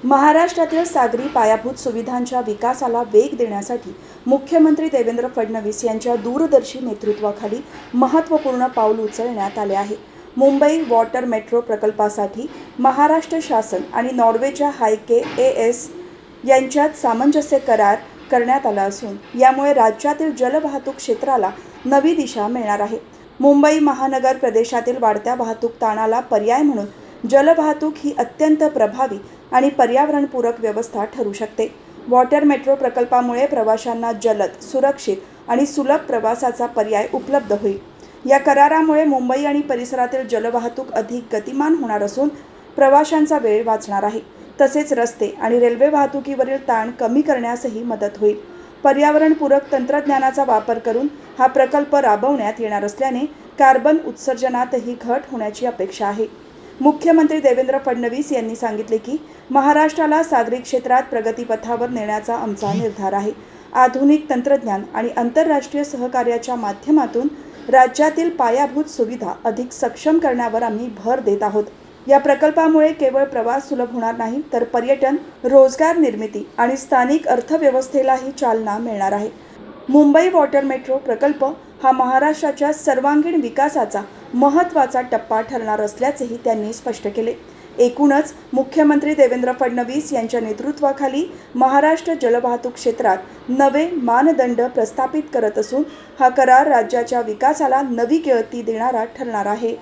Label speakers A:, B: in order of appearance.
A: महाराष्ट्रातील सागरी पायाभूत सुविधांच्या विकासाला वेग देण्यासाठी मुख्यमंत्री देवेंद्र फडणवीस यांच्या दूरदर्शी नेतृत्वाखाली महत्त्वपूर्ण पाऊल उचलण्यात आले आहे. मुंबई वॉटर मेट्रो प्रकल्पासाठी महाराष्ट्र शासन आणि नॉर्वेच्या हायके एएस यांच्यात सामंजस्य करार करण्यात आला असून यामुळे राज्यातील जलवाहतूक क्षेत्राला नवी दिशा मिळणार आहे. मुंबई महानगर प्रदेशातील वाढत्या वाहतूक ताणाला पर्याय म्हणून जलवाहतूक ही अत्यंत प्रभावी आणि पर्यावरणपूरक व्यवस्था ठरू शकते. वॉटर मेट्रो प्रकल्पामुळे प्रवाशांना जलद, सुरक्षित आणि सुलभ प्रवासाचा पर्याय उपलब्ध होईल. या करारामुळे मुंबई आणि परिसरातील जलवाहतूक अधिक गतिमान होणार असून प्रवाशांचा वेळ वाचणार आहे. तसेच रस्ते आणि रेल्वे वाहतुकीवरील ताण कमी करण्यासही मदत होईल. पर्यावरणपूरक तंत्रज्ञानाचा वापर करून हा प्रकल्प राबवण्यात येणार असल्याने कार्बन उत्सर्जनातही घट होण्याची अपेक्षा आहे. मुख्यमंत्री देवेंद्र फडणवीस यांनी सांगितले की महाराष्ट्राला सागरी क्षेत्रात प्रगतीपथावर नेण्याचा आमचा निर्धार आहे. आधुनिक तंत्रज्ञान आणि आंतरराष्ट्रीय सहकार्याच्या माध्यमातून राज्यातील पायाभूत सुविधा अधिक सक्षम करण्यावर आम्ही भर देत आहोत. या प्रकल्पामुळे केवळ प्रवास सुलभ होणार नाही तर पर्यटन, रोजगार निर्मिती आणि स्थानिक अर्थव्यवस्थेलाही चालना मिळणार आहे. मुंबई वॉटर मेट्रो प्रकल्प हा महाराष्ट्राच्या सर्वांगीण विकासाचा महत्त्वाचा टप्पा ठरणार असल्याचेही त्यांनी स्पष्ट केले. एकूणच मुख्यमंत्री देवेंद्र फडणवीस यांच्या नेतृत्वाखाली महाराष्ट्र जलवाहतूक क्षेत्रात नवे मानदंड प्रस्थापित करत असून हा करार राज्याच्या विकासाला नवी गती देणारा ठरणार आहे.